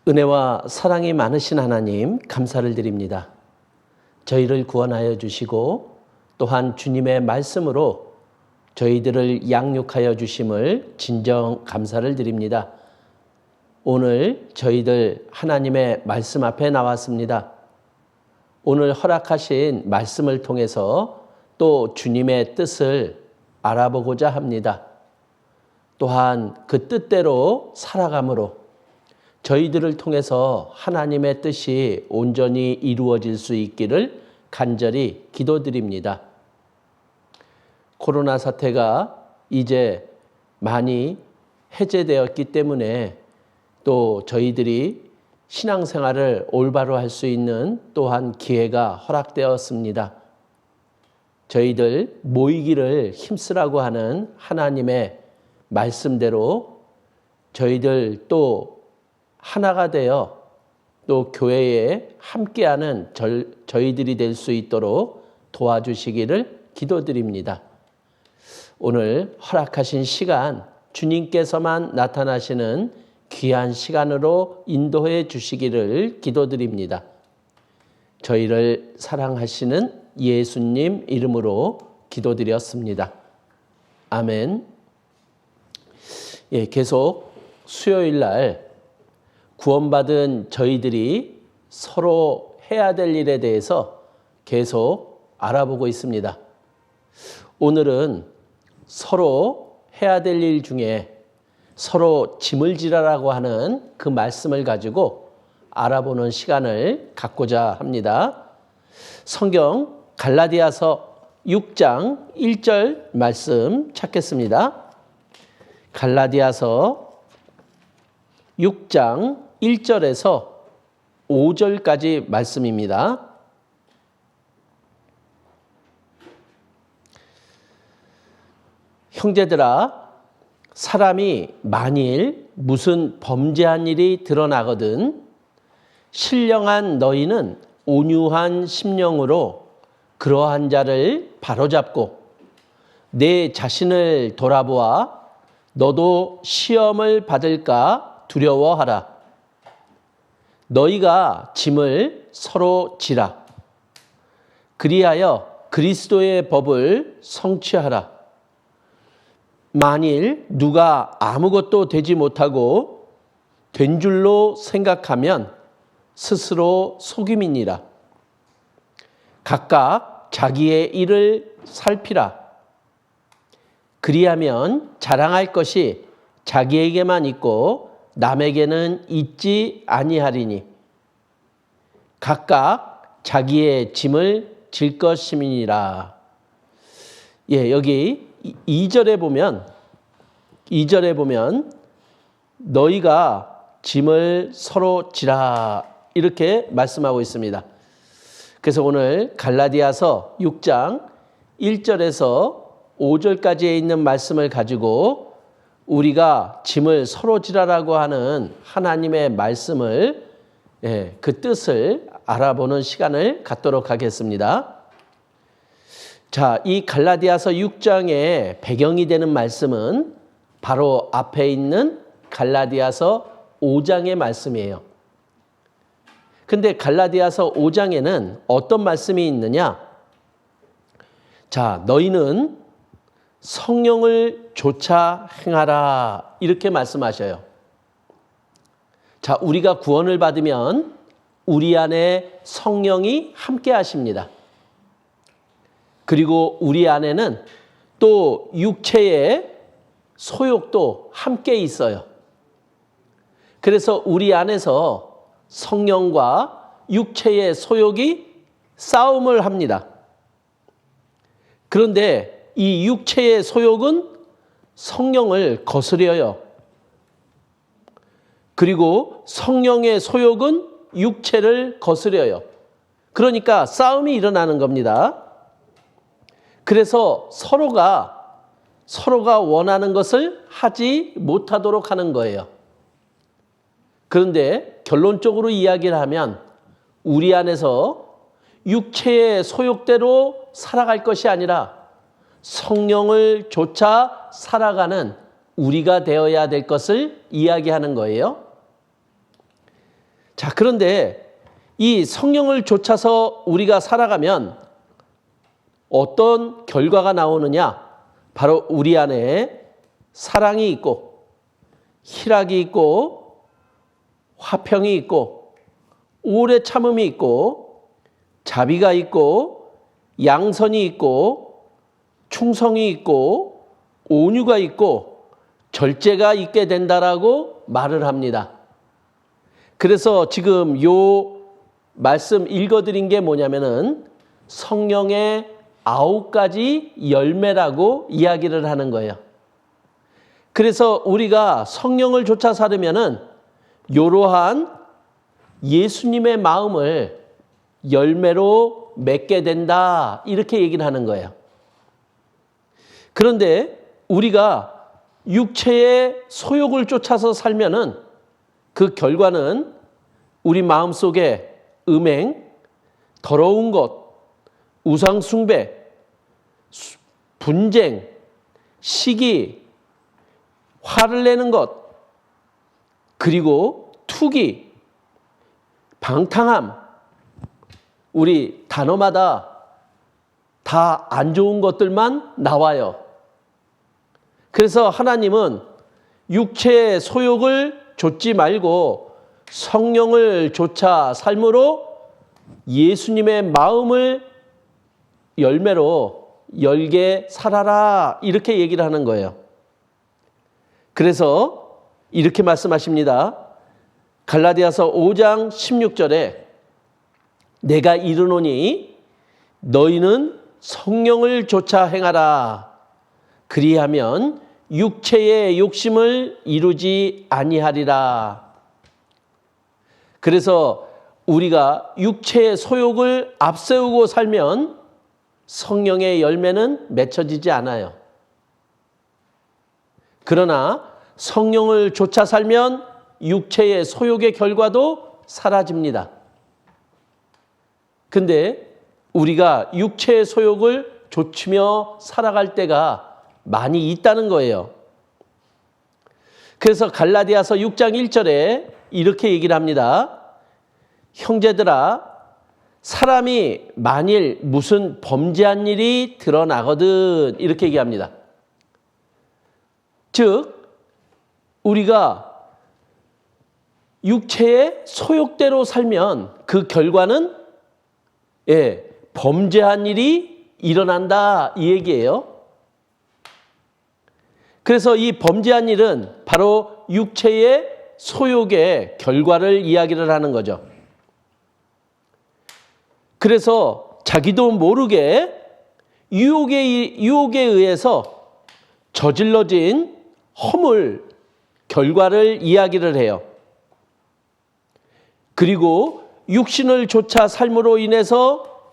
은혜와 사랑이 많으신 하나님, 감사를 드립니다. 저희를 구원하여 주시고 또한 주님의 말씀으로 저희들을 양육하여 주심을 진정 감사를 드립니다. 오늘 저희들 하나님의 말씀 앞에 나왔습니다. 오늘 허락하신 말씀을 통해서 또 주님의 뜻을 알아보고자 합니다. 또한 그 뜻대로 살아감으로 저희들을 통해서 하나님의 뜻이 온전히 이루어질 수 있기를 간절히 기도드립니다. 코로나 사태가 이제 많이 해제되었기 때문에 또 저희들이 신앙생활을 올바로 할 수 있는 또한 기회가 허락되었습니다. 저희들 모이기를 힘쓰라고 하는 하나님의 말씀대로 저희들 또 하나가 되어 또 교회에 함께하는 저희들이 될 수 있도록 도와주시기를 기도드립니다. 오늘 허락하신 시간, 주님께서만 나타나시는 귀한 시간으로 인도해 주시기를 기도드립니다. 저희를 사랑하시는 예수님 이름으로 기도드렸습니다. 아멘. 계속 수요일 날 구원받은 저희들이 서로 해야 될 일에 대해서 계속 알아보고 있습니다. 오늘은 서로 해야 될 일 중에 서로 짐을 지라라고 하는 그 말씀을 가지고 알아보는 시간을 갖고자 합니다. 성경 갈라디아서 6장 1절 말씀 찾겠습니다. 갈라디아서 6장 1절에서 5절까지 말씀입니다. 형제들아, 사람이 만일 무슨 범죄한 일이 드러나거든 신령한 너희는 온유한 심령으로 그러한 자를 바로잡고 내 자신을 돌아보아 너도 시험을 받을까 두려워하라. 너희가 짐을 서로 지라. 그리하여 그리스도의 법을 성취하라. 만일 누가 아무것도 되지 못하고 된 줄로 생각하면 스스로 속임이니라. 각각 자기의 일을 살피라. 그리하면 자랑할 것이 자기에게만 있고 남에게는 있지 아니하리니 각각 자기의 짐을 질 것임이니라. 여기 2절에 보면 너희가 짐을 서로 지라 이렇게 말씀하고 있습니다. 그래서 오늘 갈라디아서 6장 1절에서 5절까지에 있는 말씀을 가지고 우리가 짐을 서로 지라라고 하는 하나님의 말씀을 그 뜻을 알아보는 시간을 갖도록 하겠습니다. 자, 이 갈라디아서 6장의 배경이 되는 말씀은 바로 앞에 있는 갈라디아서 5장의 말씀이에요. 근데 갈라디아서 5장에는 어떤 말씀이 있느냐? 자, 너희는 성령을 조차 행하라 이렇게 말씀하셔요. 자, 우리가 구원을 받으면 우리 안에 성령이 함께 하십니다. 그리고 우리 안에는 또 육체의 소욕도 함께 있어요. 그래서 우리 안에서 성령과 육체의 소욕이 싸움을 합니다. 그런데 이 육체의 소욕은 성령을 거스려요. 그리고 성령의 소욕은 육체를 거스려요. 그러니까 싸움이 일어나는 겁니다. 그래서 서로가 원하는 것을 하지 못하도록 하는 거예요. 그런데 결론적으로 이야기를 하면 우리 안에서 육체의 소욕대로 살아갈 것이 아니라 성령을 좇아 살아가는 우리가 되어야 될 것을 이야기하는 거예요. 자, 그런데 이 성령을 좇아서 우리가 살아가면 어떤 결과가 나오느냐? 바로 우리 안에 사랑이 있고 희락이 있고 화평이 있고 오래 참음이 있고 자비가 있고 양선이 있고 충성이 있고 온유가 있고 절제가 있게 된다라고 말을 합니다. 그래서 지금 요 말씀 읽어드린 게 뭐냐면은 성령의 9가지 열매라고 이야기를 하는 거예요. 그래서 우리가 성령을 좇아 살으면은 이러한 예수님의 마음을 열매로 맺게 된다, 이렇게 얘기를 하는 거예요. 그런데 우리가 육체의 소욕을 쫓아서 살면은 그 결과는 우리 마음속에 음행, 더러운 것, 우상숭배, 분쟁, 시기, 화를 내는 것, 그리고 투기, 방탕함, 우리 단어마다 다 안 좋은 것들만 나와요. 그래서 하나님은 육체의 소욕을 좇지 말고 성령을 좇아 삶으로 예수님의 마음을 열매로 열게 살아라, 이렇게 얘기를 하는 거예요. 그래서 이렇게 말씀하십니다. 갈라디아서 5장 16절에 내가 이르노니 너희는 성령을 좇아 행하라. 그리하면 육체의 욕심을 이루지 아니하리라. 그래서 우리가 육체의 소욕을 앞세우고 살면 성령의 열매는 맺혀지지 않아요. 그러나 성령을 좇아 살면 육체의 소욕의 결과도 사라집니다. 근데 우리가 육체의 소욕을 좇으며 살아갈 때가 많이 있다는 거예요. 그래서 갈라디아서 6장 1절에 이렇게 얘기를 합니다. 형제들아, 사람이 만일 무슨 범죄한 일이 드러나거든, 이렇게 얘기합니다. 즉 우리가 육체의 소욕대로 살면 그 결과는 범죄한 일이 일어난다, 이 얘기예요. 그래서 이 범죄한 일은 바로 육체의 소욕의 결과를 이야기를 하는 거죠. 그래서 자기도 모르게 유혹에 의해서 저질러진 허물 결과를 이야기를 해요. 그리고 육신을 좇아 삶으로 인해서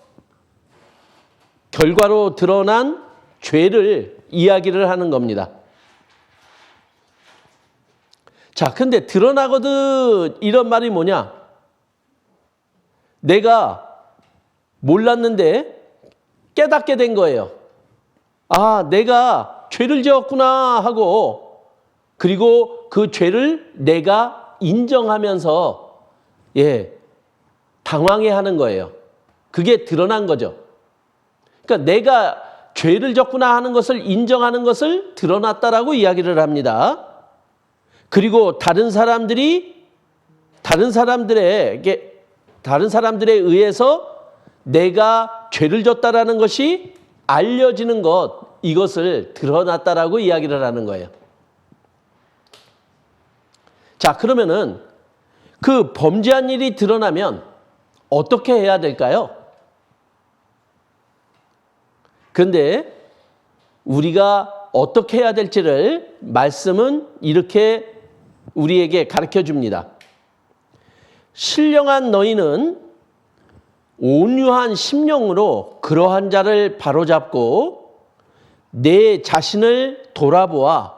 결과로 드러난 죄를 이야기를 하는 겁니다. 자, 근데 드러나거든, 이런 말이 뭐냐? 내가 몰랐는데 깨닫게 된 거예요. 아, 내가 죄를 지었구나 하고, 그리고 그 죄를 내가 인정하면서 당황해하는 거예요. 그게 드러난 거죠. 그러니까 내가 죄를 졌구나 하는 것을 인정하는 것을 드러났다라고 이야기를 합니다. 그리고 다른 사람들에 의해서 내가 죄를 졌다라는 것이 알려지는 것, 이것을 드러났다라고 이야기를 하는 거예요. 자, 그러면은 그 범죄한 일이 드러나면 어떻게 해야 될까요? 그런데 우리가 어떻게 해야 될지를 말씀은 이렇게 우리에게 가르쳐 줍니다. 신령한 너희는 온유한 심령으로 그러한 자를 바로잡고 내 자신을 돌아보아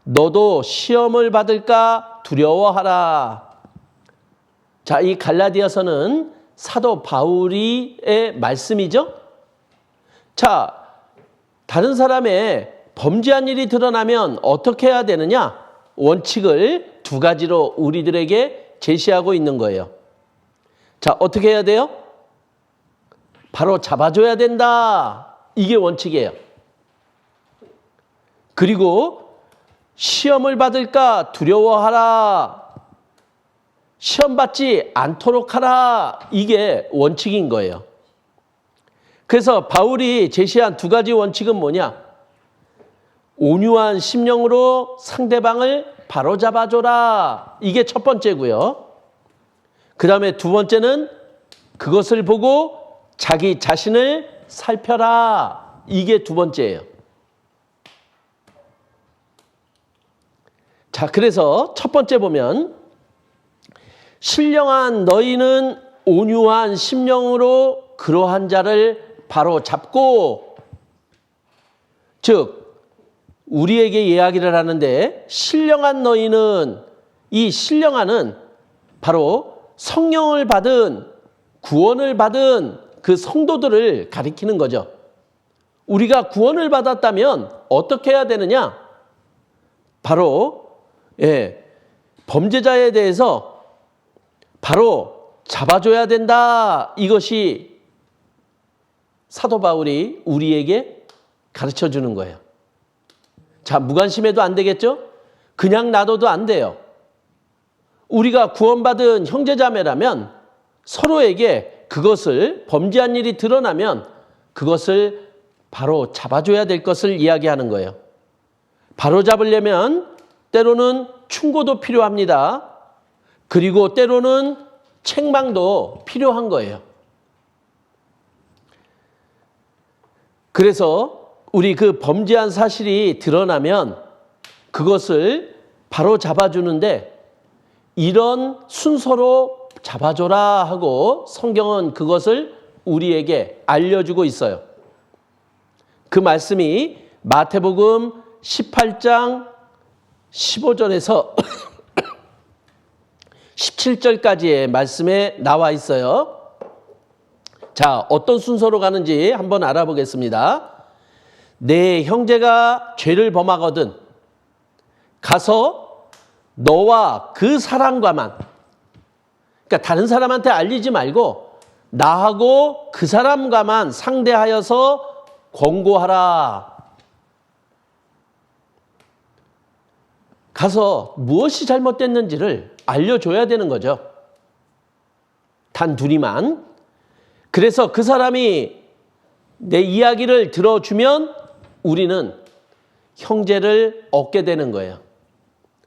너도 시험을 받을까 두려워하라. 자, 이 갈라디아서는 사도 바울의 말씀이죠. 자, 다른 사람의 범죄한 일이 드러나면 어떻게 해야 되느냐? 원칙을 두 가지로 우리들에게 제시하고 있는 거예요. 자, 어떻게 해야 돼요? 바로 잡아줘야 된다. 이게 원칙이에요. 그리고 시험을 받을까 두려워하라. 시험 받지 않도록 하라. 이게 원칙인 거예요. 그래서 바울이 제시한 두 가지 원칙은 뭐냐? 온유한 심령으로 상대방을 바로잡아줘라. 이게 첫 번째고요. 그 다음에 두 번째는 그것을 보고 자기 자신을 살펴라. 이게 두 번째예요. 자, 그래서 첫 번째 보면 신령한 너희는 온유한 심령으로 그러한 자를 바로 잡고, 즉 우리에게 이야기를 하는데 신령한 너희는, 이 신령한은 바로 성령을 받은, 구원을 받은 그 성도들을 가리키는 거죠. 우리가 구원을 받았다면 어떻게 해야 되느냐? 바로 범죄자에 대해서 바로 잡아줘야 된다. 이것이 사도 바울이 우리에게 가르쳐 주는 거예요. 자, 무관심해도 안 되겠죠? 그냥 놔둬도 안 돼요. 우리가 구원받은 형제자매라면 서로에게 그것을, 범죄한 일이 드러나면 그것을 바로 잡아줘야 될 것을 이야기하는 거예요. 바로 잡으려면 때로는 충고도 필요합니다. 그리고 때로는 책망도 필요한 거예요. 그래서 우리 그 범죄한 사실이 드러나면 그것을 바로 잡아주는데, 이런 순서로 잡아줘라 하고 성경은 그것을 우리에게 알려주고 있어요. 그 말씀이 마태복음 18장 15절에서 17절까지의 말씀에 나와 있어요. 자, 어떤 순서로 가는지 한번 알아보겠습니다. 내 형제가 죄를 범하거든 가서 너와 그 사람과만, 그러니까 다른 사람한테 알리지 말고 나하고 그 사람과만 상대하여서 권고하라. 가서 무엇이 잘못됐는지를 알려줘야 되는 거죠. 단 둘이만. 그래서 그 사람이 내 이야기를 들어주면 우리는 형제를 얻게 되는 거예요.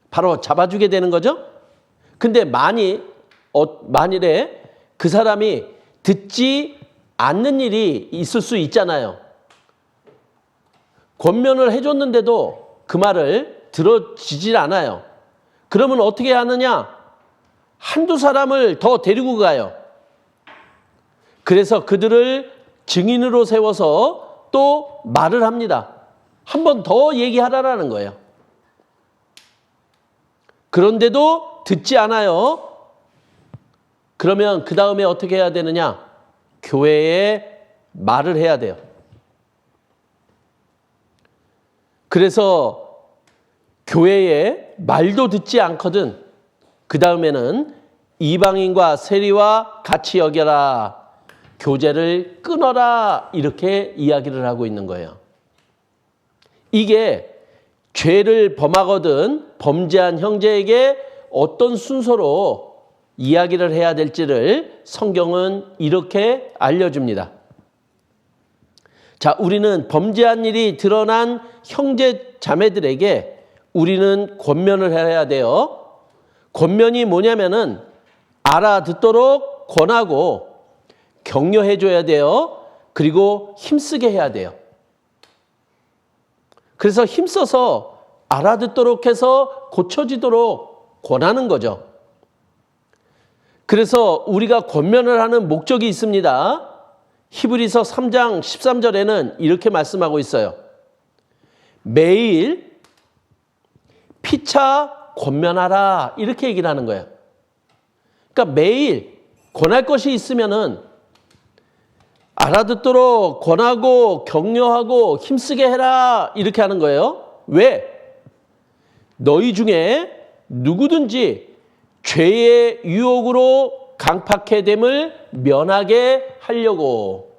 바로 잡아주게 되는 거죠. 근데 만일에 그 사람이 듣지 않는 일이 있을 수 있잖아요. 권면을 해줬는데도 그 말을 들어지질 않아요. 그러면 어떻게 하느냐? 한두 사람을 더 데리고 가요. 그래서 그들을 증인으로 세워서 또 말을 합니다. 한 번 더 얘기하라는 거예요. 그런데도 듣지 않아요. 그러면 그 다음에 어떻게 해야 되느냐? 교회에 말을 해야 돼요. 그래서 교회에 말도 듣지 않거든 그 다음에는 이방인과 세리와 같이 여겨라. 교제를 끊어라. 이렇게 이야기를 하고 있는 거예요. 이게 죄를 범하거든 범죄한 형제에게 어떤 순서로 이야기를 해야 될지를 성경은 이렇게 알려줍니다. 자, 우리는 범죄한 일이 드러난 형제 자매들에게 우리는 권면을 해야 돼요. 권면이 뭐냐면은 알아듣도록 권하고 격려해 줘야 돼요. 그리고 힘쓰게 해야 돼요. 그래서 힘써서 알아듣도록 해서 고쳐지도록 권하는 거죠. 그래서 우리가 권면을 하는 목적이 있습니다. 히브리서 3장 13절에는 이렇게 말씀하고 있어요. 매일 피차 권면하라. 이렇게 얘기를 하는 거예요. 그러니까 매일 권할 것이 있으면은 알아듣도록 권하고 격려하고 힘쓰게 해라. 이렇게 하는 거예요. 왜? 너희 중에 누구든지 죄의 유혹으로 강팍해됨을 면하게 하려고.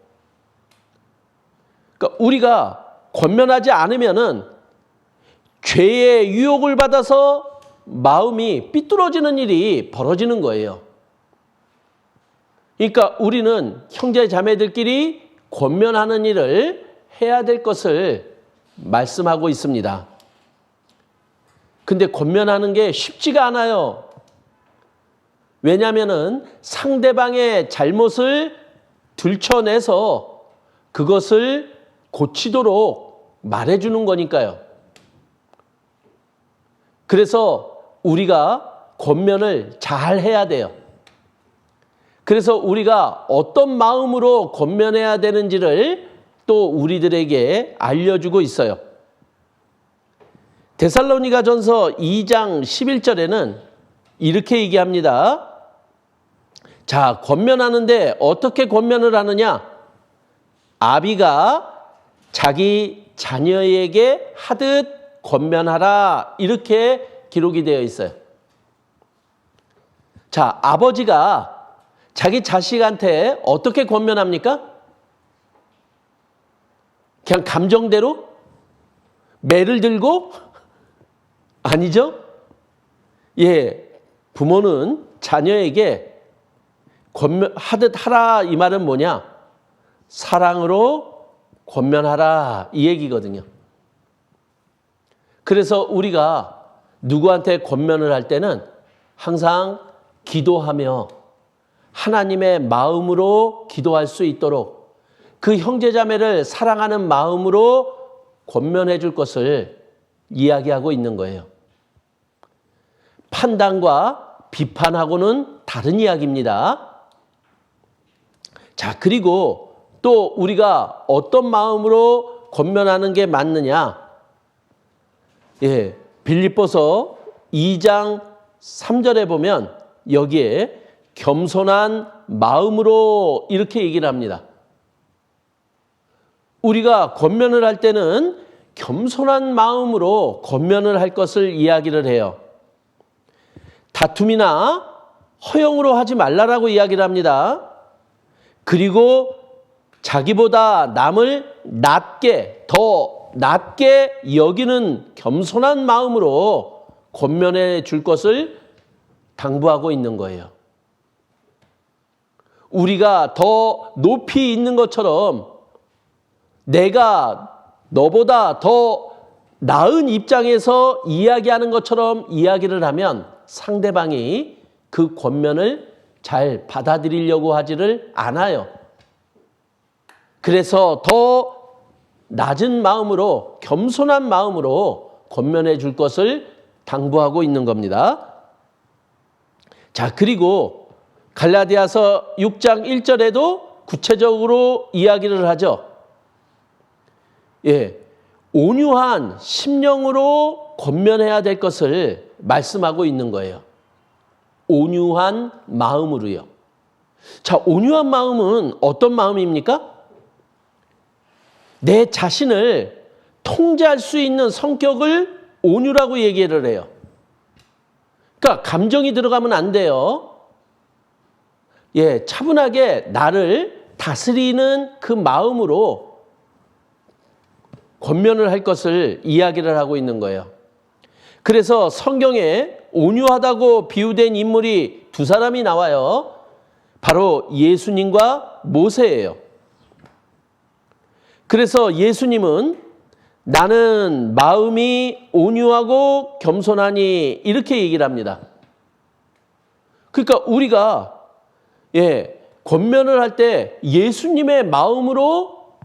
그러니까 우리가 권면하지 않으면은 죄의 유혹을 받아서 마음이 삐뚤어지는 일이 벌어지는 거예요. 그러니까 우리는 형제 자매들끼리 권면하는 일을 해야 될 것을 말씀하고 있습니다. 근데 권면하는 게 쉽지가 않아요. 왜냐하면은 상대방의 잘못을 들춰내서 그것을 고치도록 말해주는 거니까요. 그래서 우리가 권면을 잘 해야 돼요. 그래서 우리가 어떤 마음으로 권면해야 되는지를 또 우리들에게 알려주고 있어요. 데살로니가전서 2장 11절에는 이렇게 얘기합니다. 자, 권면하는데 어떻게 권면을 하느냐? 아비가 자기 자녀에게 하듯 권면하라. 이렇게 기록이 되어 있어요. 자, 아버지가 자기 자식한테 어떻게 권면합니까? 그냥 감정대로? 매를 들고? 아니죠? 예, 부모는 자녀에게 권면하듯 하라 이 말은 뭐냐? 사랑으로 권면하라 이 얘기거든요. 그래서 우리가 누구한테 권면을 할 때는 항상 기도하며 하나님의 마음으로 기도할 수 있도록 그 형제자매를 사랑하는 마음으로 권면해 줄 것을 이야기하고 있는 거예요. 판단과 비판하고는 다른 이야기입니다. 자, 그리고 또 우리가 어떤 마음으로 권면하는 게 맞느냐? 예, 빌립보서 2장 3절에 보면 여기에 겸손한 마음으로 이렇게 얘기를 합니다. 우리가 권면을 할 때는 겸손한 마음으로 권면을 할 것을 이야기를 해요. 다툼이나 허영으로 하지 말라라고 이야기를 합니다. 그리고 자기보다 남을 더 낮게 여기는 겸손한 마음으로 권면해 줄 것을 당부하고 있는 거예요. 우리가 더 높이 있는 것처럼 내가 너보다 더 나은 입장에서 이야기하는 것처럼 이야기를 하면 상대방이 그 권면을 잘 받아들이려고 하지를 않아요. 그래서 더 낮은 마음으로 겸손한 마음으로 권면해 줄 것을 당부하고 있는 겁니다. 자, 그리고 갈라디아서 6장 1절에도 구체적으로 이야기를 하죠. 예, 온유한 심령으로 권면해야 될 것을 말씀하고 있는 거예요. 온유한 마음으로요. 자, 온유한 마음은 어떤 마음입니까? 내 자신을 통제할 수 있는 성격을 온유라고 얘기를 해요. 그러니까 감정이 들어가면 안 돼요. 예, 차분하게 나를 다스리는 그 마음으로 권면을 할 것을 이야기를 하고 있는 거예요. 그래서 성경에 온유하다고 비유된 인물이 두 사람이 나와요. 바로 예수님과 모세예요. 그래서 예수님은 나는 마음이 온유하고 겸손하니 이렇게 얘기를 합니다. 그러니까 우리가 권면을 할 때 예수님의 마음으로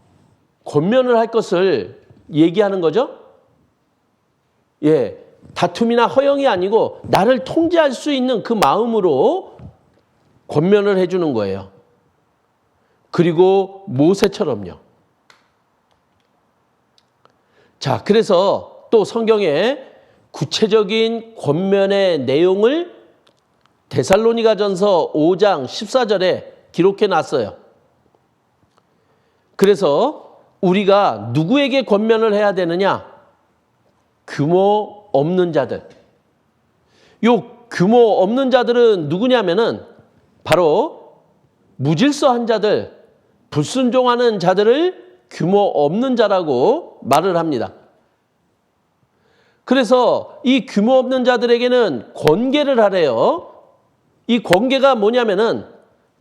권면을 할 것을 얘기하는 거죠. 예, 다툼이나 허영이 아니고 나를 통제할 수 있는 그 마음으로 권면을 해주는 거예요. 그리고 모세처럼요. 자, 그래서 또 성경에 구체적인 권면의 내용을 데살로니가전서 5장 14절에 기록해 놨어요. 그래서 우리가 누구에게 권면을 해야 되느냐? 규모 없는 자들. 요 규모 없는 자들은 누구냐면은 바로 무질서한 자들, 불순종하는 자들을 규모 없는 자라고 말을 합니다. 그래서 이 규모 없는 자들에게는 권계를 하래요. 이 권계가 뭐냐면은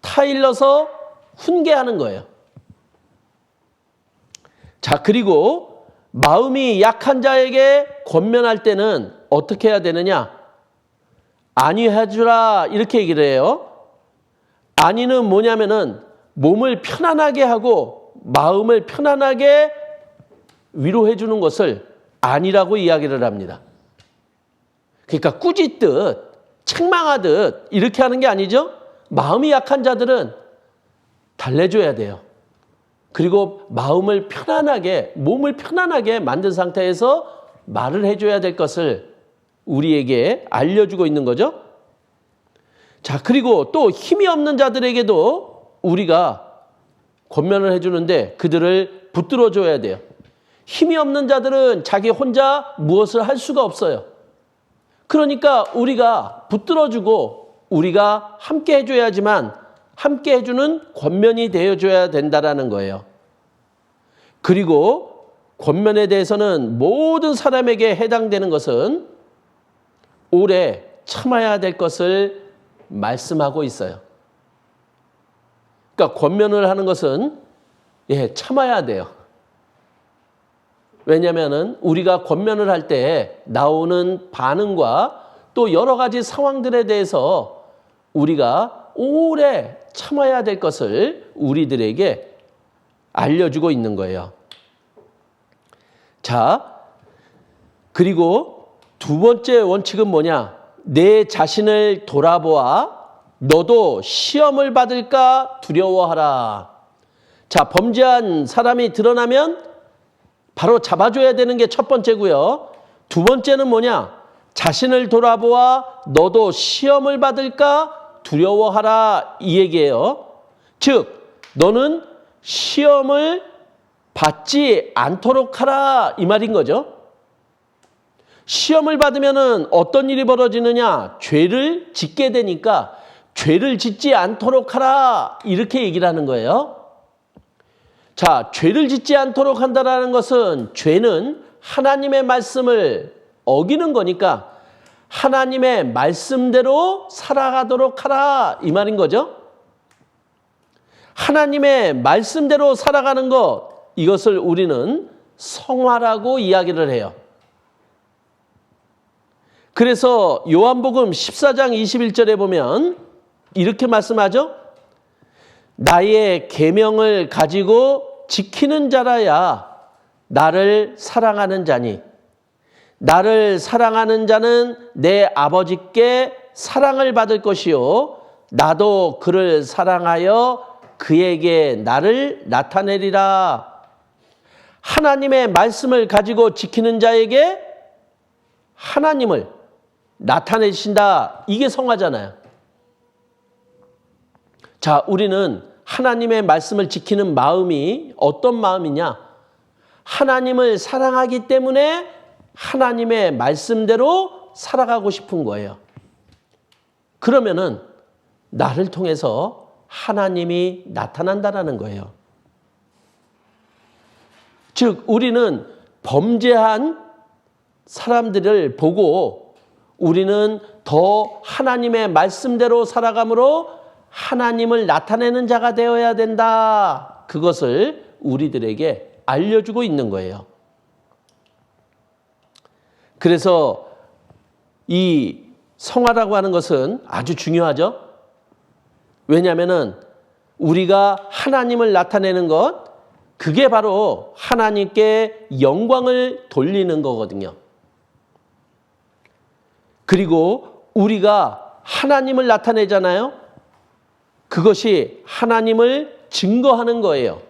타일러서 훈계하는 거예요. 자, 그리고 마음이 약한 자에게 권면할 때는 어떻게 해야 되느냐? 안위해주라 이렇게 얘기를 해요. 안위는 뭐냐면은 몸을 편안하게 하고 마음을 편안하게 위로해 주는 것을 안위라고 이야기를 합니다. 그러니까 꾸짖듯 책망하듯 이렇게 하는 게 아니죠. 마음이 약한 자들은 달래줘야 돼요. 그리고 마음을 편안하게, 몸을 편안하게 만든 상태에서 말을 해줘야 될 것을 우리에게 알려주고 있는 거죠. 자, 그리고 또 힘이 없는 자들에게도 우리가 권면을 해주는데 그들을 붙들어줘야 돼요. 힘이 없는 자들은 자기 혼자 무엇을 할 수가 없어요. 그러니까 우리가 붙들어주고 우리가 함께 해줘야지만 함께 해주는 권면이 되어줘야 된다라는 거예요. 그리고 권면에 대해서는 모든 사람에게 해당되는 것은 오래 참아야 될 것을 말씀하고 있어요. 그러니까 권면을 하는 것은 참아야 돼요. 왜냐하면 우리가 권면을 할 때 나오는 반응과 또 여러 가지 상황들에 대해서 우리가 오래 참아야 될 것을 우리들에게 알려주고 있는 거예요. 자, 그리고 두 번째 원칙은 뭐냐? 내 자신을 돌아보아 너도 시험을 받을까 두려워하라. 자, 범죄한 사람이 드러나면 바로 잡아줘야 되는 게 첫 번째고요. 두 번째는 뭐냐? 자신을 돌아보아 너도 시험을 받을까 두려워하라 이 얘기예요. 즉 너는 시험을 받지 않도록 하라 이 말인 거죠. 시험을 받으면은 어떤 일이 벌어지느냐? 죄를 짓게 되니까 죄를 짓지 않도록 하라 이렇게 얘기를 하는 거예요. 자, 죄를 짓지 않도록 한다는 것은 죄는 하나님의 말씀을 어기는 거니까 하나님의 말씀대로 살아가도록 하라 이 말인 거죠. 하나님의 말씀대로 살아가는 것, 이것을 우리는 성화라고 이야기를 해요. 그래서 요한복음 14장 21절에 보면 이렇게 말씀하죠. 나의 계명을 가지고 지키는 자라야 나를 사랑하는 자니 나를 사랑하는 자는 내 아버지께 사랑을 받을 것이요 나도 그를 사랑하여 그에게 나를 나타내리라. 하나님의 말씀을 가지고 지키는 자에게 하나님을 나타내신다. 이게 성화잖아요. 자, 우리는 하나님의 말씀을 지키는 마음이 어떤 마음이냐? 하나님을 사랑하기 때문에 하나님의 말씀대로 살아가고 싶은 거예요. 그러면은 나를 통해서 하나님이 나타난다라는 거예요. 즉, 우리는 범죄한 사람들을 보고 우리는 더 하나님의 말씀대로 살아감으로 하나님을 나타내는 자가 되어야 된다. 그것을 우리들에게 알려주고 있는 거예요. 그래서 이 성화라고 하는 것은 아주 중요하죠. 왜냐하면 우리가 하나님을 나타내는 것, 그게 바로 하나님께 영광을 돌리는 거거든요. 그리고 우리가 하나님을 나타내잖아요. 그것이 하나님을 증거하는 거예요.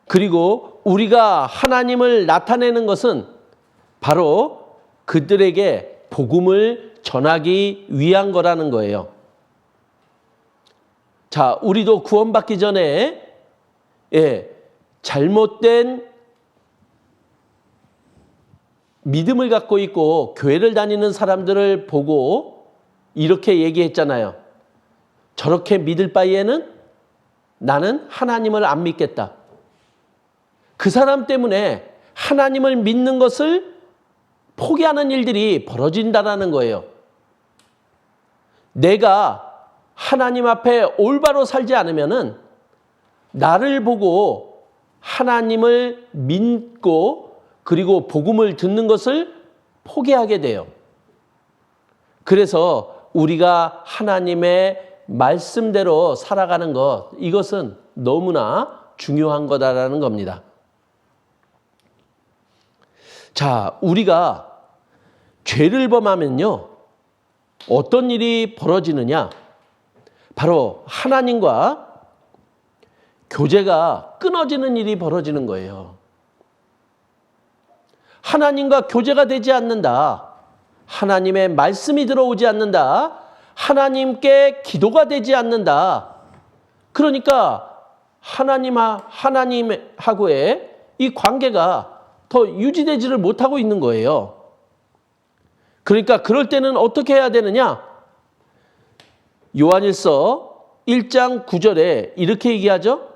그리고 우리가 하나님을 나타내는 것은 바로 그들에게 복음을 전하기 위한 거라는 거예요. 자, 우리도 구원받기 전에 잘못된 믿음을 갖고 있고 교회를 다니는 사람들을 보고 이렇게 얘기했잖아요. 저렇게 믿을 바에는 나는 하나님을 안 믿겠다. 그 사람 때문에 하나님을 믿는 것을 포기하는 일들이 벌어진다는 거예요. 내가 하나님 앞에 올바로 살지 않으면은 나를 보고 하나님을 믿고 그리고 복음을 듣는 것을 포기하게 돼요. 그래서 우리가 하나님의 말씀대로 살아가는 것, 이것은 너무나 중요한 거다라는 겁니다. 자, 우리가 죄를 범하면요, 어떤 일이 벌어지느냐? 바로 하나님과 교제가 끊어지는 일이 벌어지는 거예요. 하나님과 교제가 되지 않는다. 하나님의 말씀이 들어오지 않는다. 하나님께 기도가 되지 않는다. 그러니까 하나님하고의 이 관계가 더 유지되지를 못하고 있는 거예요. 그러니까 그럴 때는 어떻게 해야 되느냐? 요한일서 1장 9절에 이렇게 얘기하죠.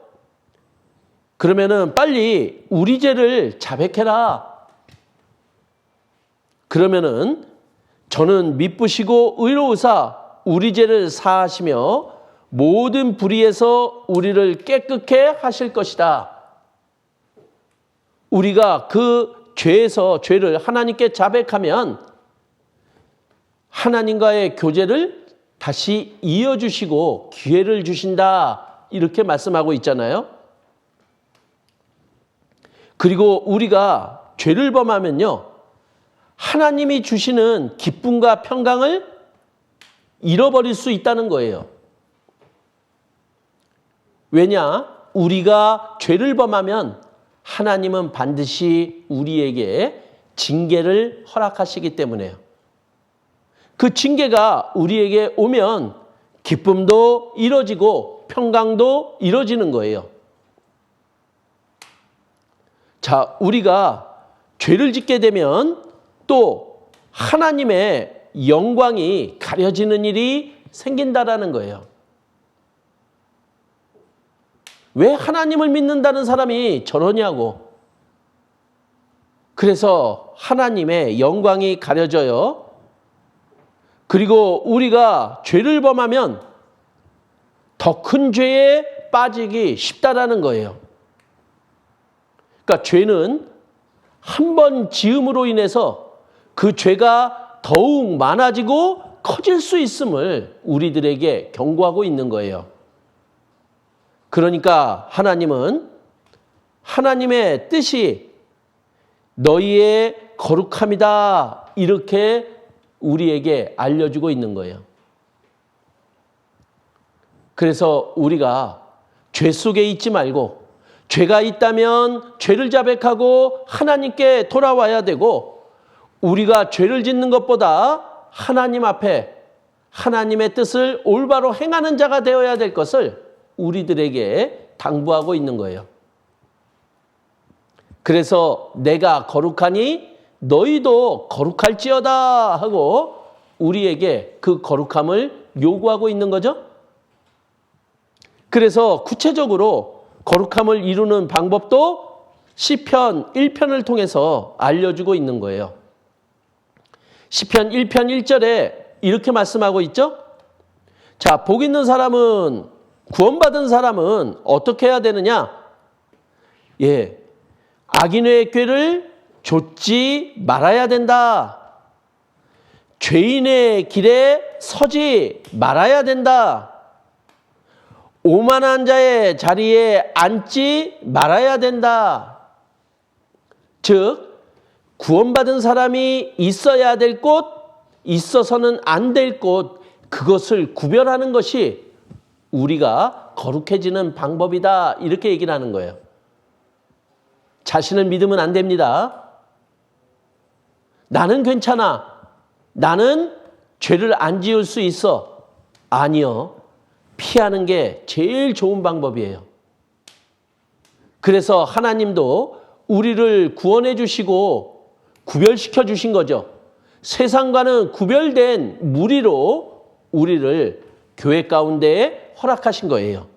그러면은 빨리 우리 죄를 자백해라. 그러면은 저는 미쁘시고 의로우사 우리 죄를 사하시며 모든 불의에서 우리를 깨끗게 하실 것이다. 우리가 그 죄를 하나님께 자백하면 하나님과의 교제를 다시 이어주시고 기회를 주신다. 이렇게 말씀하고 있잖아요. 그리고 우리가 죄를 범하면요, 하나님이 주시는 기쁨과 평강을 잃어버릴 수 있다는 거예요. 왜냐? 우리가 죄를 범하면 하나님은 반드시 우리에게 징계를 허락하시기 때문에요. 그 징계가 우리에게 오면 기쁨도 이뤄지고 평강도 이뤄지는 거예요. 자, 우리가 죄를 짓게 되면 또 하나님의 영광이 가려지는 일이 생긴다라는 거예요. 왜 하나님을 믿는다는 사람이 저러냐고. 그래서 하나님의 영광이 가려져요. 그리고 우리가 죄를 범하면 더 큰 죄에 빠지기 쉽다라는 거예요. 그러니까 죄는 한 번 지음으로 인해서 그 죄가 더욱 많아지고 커질 수 있음을 우리들에게 경고하고 있는 거예요. 그러니까 하나님은 하나님의 뜻이 너희의 거룩함이다. 이렇게 우리에게 알려주고 있는 거예요. 그래서 우리가 죄 속에 있지 말고 죄가 있다면 죄를 자백하고 하나님께 돌아와야 되고 우리가 죄를 짓는 것보다 하나님 앞에 하나님의 뜻을 올바로 행하는 자가 되어야 될 것을 우리들에게 당부하고 있는 거예요. 그래서 내가 거룩하니 너희도 거룩할지어다 하고 우리에게 그 거룩함을 요구하고 있는 거죠. 그래서 구체적으로 거룩함을 이루는 방법도 시편 1편을 통해서 알려주고 있는 거예요. 시편 1편 1절에 이렇게 말씀하고 있죠. 자, 복 있는 사람은, 구원받은 사람은 어떻게 해야 되느냐? 악인의 꾀를 좇지 말아야 된다. 죄인의 길에 서지 말아야 된다. 오만한 자의 자리에 앉지 말아야 된다. 즉, 구원받은 사람이 있어야 될 곳, 있어서는 안 될 곳, 그것을 구별하는 것이 우리가 거룩해지는 방법이다. 이렇게 얘기를 하는 거예요. 자신을 믿으면 안 됩니다. 나는 괜찮아. 나는 죄를 안 지을 수 있어. 아니요. 피하는 게 제일 좋은 방법이에요. 그래서 하나님도 우리를 구원해 주시고 구별시켜 주신 거죠. 세상과는 구별된 무리로 우리를 교회 가운데에 허락하신 거예요.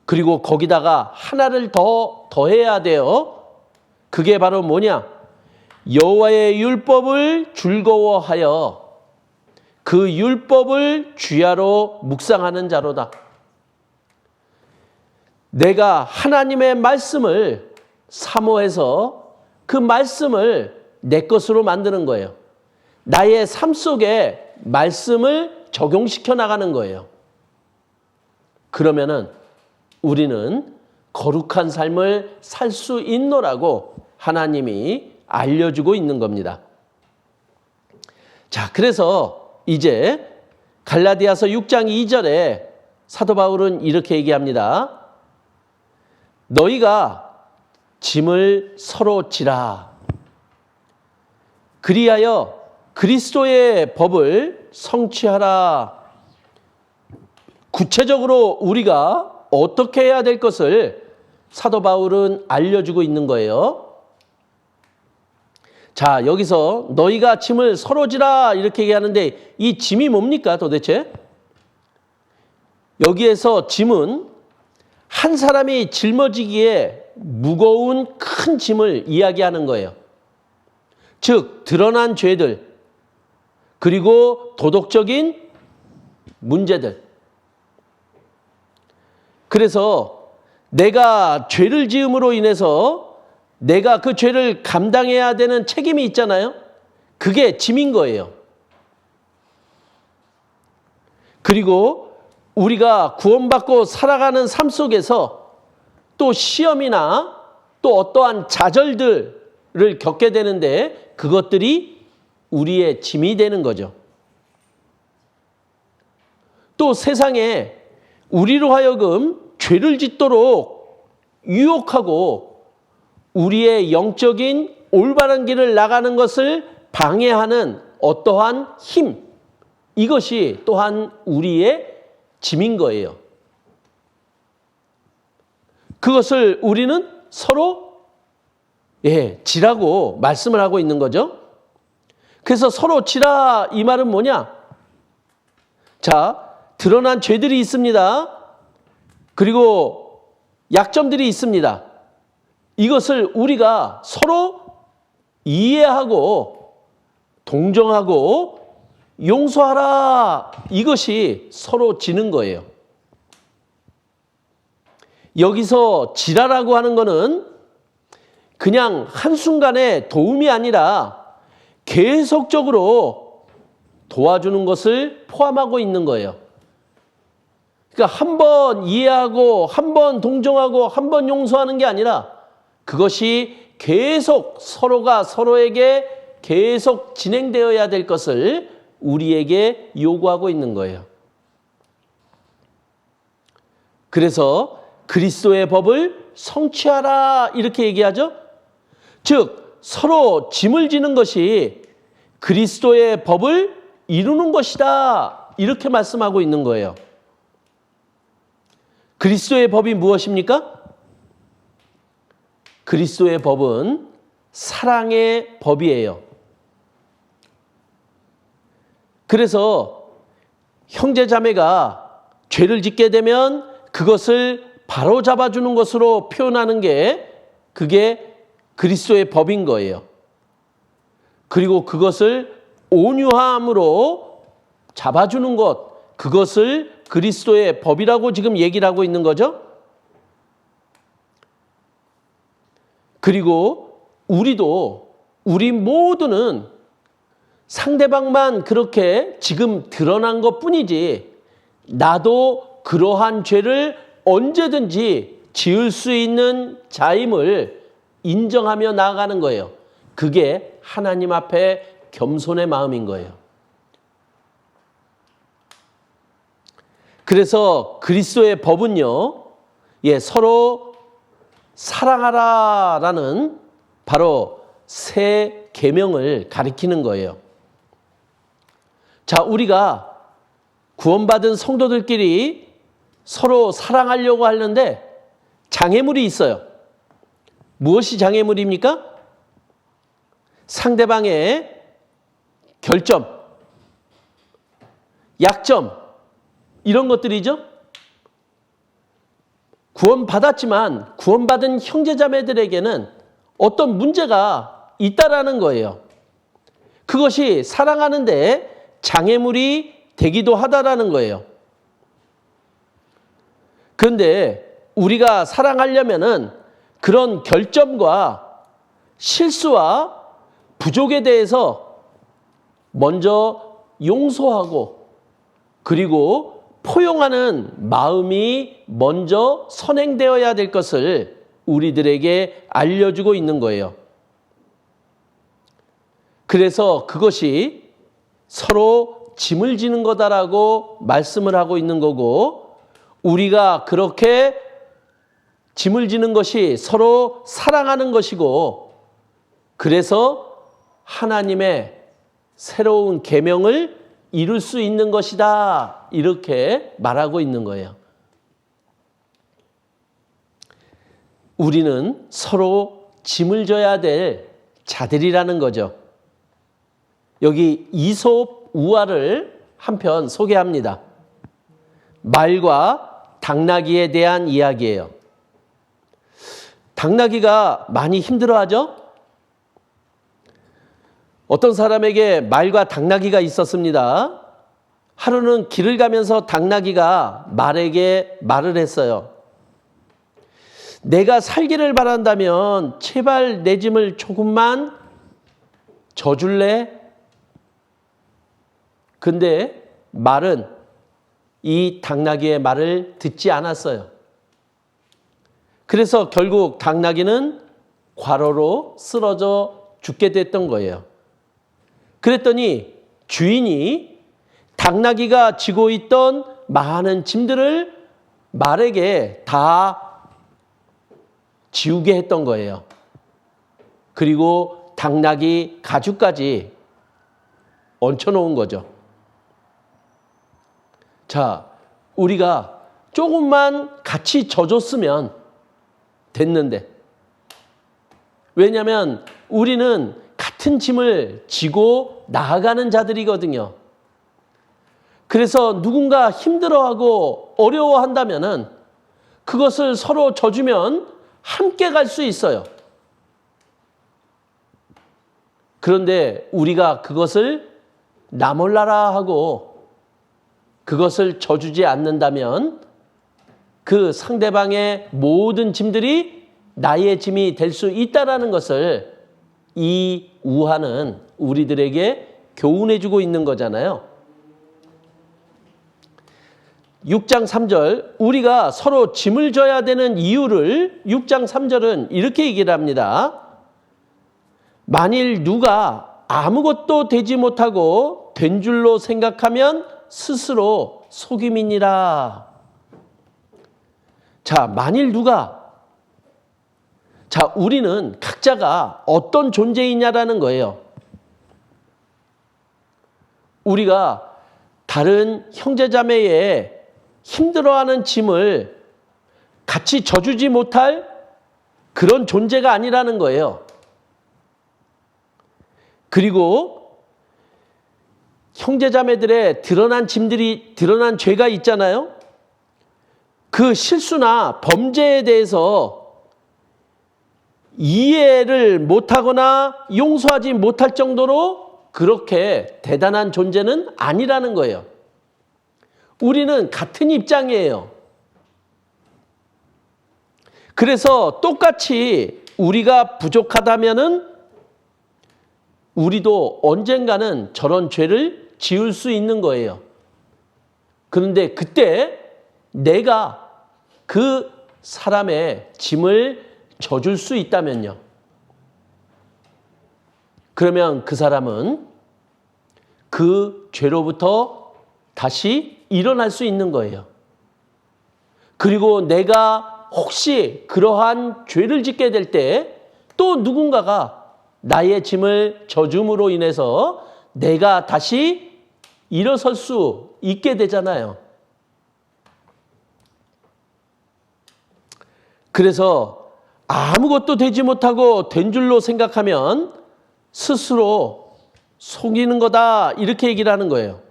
그리고 거기다가 하나를 더해야 돼요. 그게 바로 뭐냐? 여호와의 율법을 즐거워하여 그 율법을 주야로 묵상하는 자로다. 내가 하나님의 말씀을 사모해서 그 말씀을 내 것으로 만드는 거예요. 나의 삶 속에 말씀을 적용시켜 나가는 거예요. 그러면은 우리는 거룩한 삶을 살 수 있노라고 하나님이 알려주고 있는 겁니다. 자, 그래서 이제 갈라디아서 6장 2절에 사도 바울은 이렇게 얘기합니다. 너희가 짐을 서로 지라. 그리하여 그리스도의 법을 성취하라. 구체적으로 우리가 어떻게 해야 될 것을 사도 바울은 알려주고 있는 거예요. 자, 여기서 너희가 짐을 서로 지라 이렇게 얘기하는데 이 짐이 뭡니까 도대체? 여기에서 짐은 한 사람이 짊어지기에 무거운 큰 짐을 이야기하는 거예요. 즉 드러난 죄들 그리고 도덕적인 문제들. 그래서 내가 죄를 지음으로 인해서 내가 그 죄를 감당해야 되는 책임이 있잖아요. 그게 짐인 거예요. 그리고 우리가 구원받고 살아가는 삶 속에서 또 시험이나 또 어떠한 좌절들을 겪게 되는데 그것들이 우리의 짐이 되는 거죠. 또 세상에 우리로 하여금 죄를 짓도록 유혹하고 우리의 영적인 올바른 길을 나가는 것을 방해하는 어떠한 힘, 이것이 또한 우리의 짐인 거예요. 그것을 우리는 서로 지라고 말씀을 하고 있는 거죠. 그래서 서로 지라 이 말은 뭐냐? 자, 드러난 죄들이 있습니다. 그리고 약점들이 있습니다. 이것을 우리가 서로 이해하고 동정하고 용서하라. 이것이 서로 지는 거예요. 여기서 지라라고 하는 것은 그냥 한순간에 도움이 아니라 계속적으로 도와주는 것을 포함하고 있는 거예요. 그러니까 한 번 이해하고 한 번 동정하고 한 번 용서하는 게 아니라 그것이 계속 서로가 서로에게 계속 진행되어야 될 것을 우리에게 요구하고 있는 거예요. 그래서 그리스도의 법을 성취하라 이렇게 얘기하죠. 즉 서로 짐을 지는 것이 그리스도의 법을 이루는 것이다 이렇게 말씀하고 있는 거예요. 그리스도의 법이 무엇입니까? 그리스도의 법은 사랑의 법이에요. 그래서 형제 자매가 죄를 짓게 되면 그것을 바로잡아주는 것으로 표현하는 게 그게 그리스도의 법인 거예요. 그리고 그것을 온유함으로 잡아주는 것, 그것을 그리스도의 법이라고 지금 얘기를 하고 있는 거죠. 그리고 우리 모두는 상대방만 그렇게 지금 드러난 것뿐이지 나도 그러한 죄를 언제든지 지을 수 있는 자임을 인정하며 나아가는 거예요. 그게 하나님 앞에 겸손의 마음인 거예요. 그래서 그리스도의 법은요, 서로 사랑하라라는 바로 새 계명을 가리키는 거예요. 자, 우리가 구원받은 성도들끼리 서로 사랑하려고 하는데 장애물이 있어요. 무엇이 장애물입니까? 상대방의 결점, 약점, 이런 것들이죠. 구원받았지만 구원받은 형제자매들에게는 어떤 문제가 있다라는 거예요. 그것이 사랑하는데 장애물이 되기도 하다라는 거예요. 그런데 우리가 사랑하려면은 그런 결점과 실수와 부족에 대해서 먼저 용서하고 그리고 포용하는 마음이 먼저 선행되어야 될 것을 우리들에게 알려주고 있는 거예요. 그래서 그것이 서로 짐을 지는 거다라고 말씀을 하고 있는 거고, 우리가 그렇게 짐을 지는 것이 서로 사랑하는 것이고, 그래서 하나님의 새로운 계명을 이룰 수 있는 것이다, 이렇게 말하고 있는 거예요. 우리는 서로 짐을 져야 될 자들이라는 거죠. 여기 이솝 우화를 한편 소개합니다. 말과 당나귀에 대한 이야기예요. 당나귀가 많이 힘들어하죠? 어떤 사람에게 말과 당나귀가 있었습니다. 하루는 길을 가면서 당나귀가 말에게 말을 했어요. 내가 살기를 바란다면 제발 내 짐을 조금만 져줄래? 근데 말은 이 당나귀의 말을 듣지 않았어요. 그래서 결국 당나귀는 과로로 쓰러져 죽게 됐던 거예요. 그랬더니 주인이 당나귀가 지고 있던 많은 짐들을 말에게 다 지우게 했던 거예요. 그리고 당나귀 가죽까지 얹혀놓은 거죠. 자, 우리가 조금만 같이 져줬으면 됐는데, 왜냐하면 우리는 같은 짐을 지고 나아가는 자들이거든요. 그래서 누군가 힘들어하고 어려워한다면은 그것을 서로 져주면 함께 갈 수 있어요. 그런데 우리가 그것을 나 몰라라 하고 그것을 져주지 않는다면 그 상대방의 모든 짐들이 나의 짐이 될 수 있다는 것을 이 우화는 우리들에게 교훈해주고 있는 거잖아요. 6장 3절, 우리가 서로 짐을 져야 되는 이유를 6장 3절은 이렇게 얘기를 합니다. 만일 누가 아무것도 되지 못하고 된 줄로 생각하면 스스로 속임이니라. 자, 만일 누가, 자, 우리는 각자가 어떤 존재이냐라는 거예요. 우리가 다른 형제자매의 힘들어하는 짐을 같이 져주지 못할 그런 존재가 아니라는 거예요. 그리고 형제자매들의 드러난 짐들이, 드러난 죄가 있잖아요. 그 실수나 범죄에 대해서 이해를 못하거나 용서하지 못할 정도로 그렇게 대단한 존재는 아니라는 거예요. 우리는 같은 입장이에요. 그래서 똑같이 우리가 부족하다면은 우리도 언젠가는 저런 죄를 지을 수 있는 거예요. 그런데 그때 내가 그 사람의 짐을 져줄 수 있다면요. 그러면 그 사람은 그 죄로부터 다시 일어날 수 있는 거예요. 그리고 내가 혹시 그러한 죄를 짓게 될 때 또 누군가가 나의 짐을 져줌으로 인해서 내가 다시 일어설 수 있게 되잖아요. 그래서 아무것도 되지 못하고 된 줄로 생각하면 스스로 속이는 거다, 이렇게 얘기를 하는 거예요.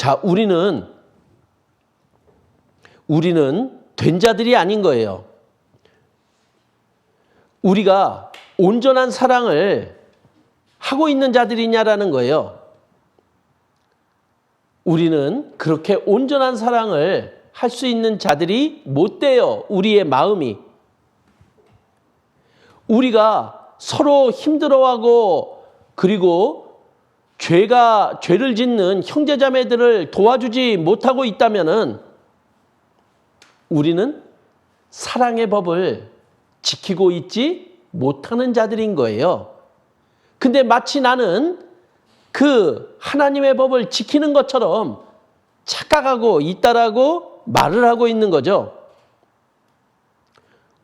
자, 우리는 된 자들이 아닌 거예요. 우리가 온전한 사랑을 하고 있는 자들이냐라는 거예요. 우리는 그렇게 온전한 사랑을 할 수 있는 자들이 못 돼요. 우리의 마음이. 우리가 서로 힘들어하고 그리고 죄를 짓는 형제자매들을 도와주지 못하고 있다면은 우리는 사랑의 법을 지키고 있지 못하는 자들인 거예요. 근데 마치 나는 그 하나님의 법을 지키는 것처럼 착각하고 있다라고 말을 하고 있는 거죠.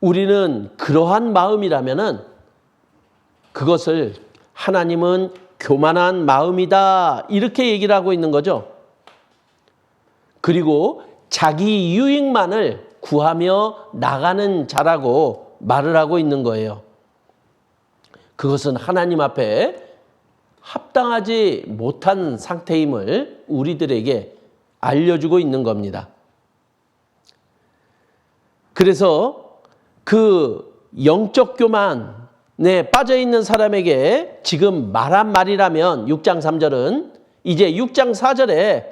우리는 그러한 마음이라면은 그것을 하나님은 교만한 마음이다 이렇게 얘기를 하고 있는 거죠. 그리고 자기 유익만을 구하며 나가는 자라고 말을 하고 있는 거예요. 그것은 하나님 앞에 합당하지 못한 상태임을 우리들에게 알려주고 있는 겁니다. 그래서 그 영적 교만에 빠져있는 사람에게 지금 말한 말이라면 6장 3절은 이제 6장 4절에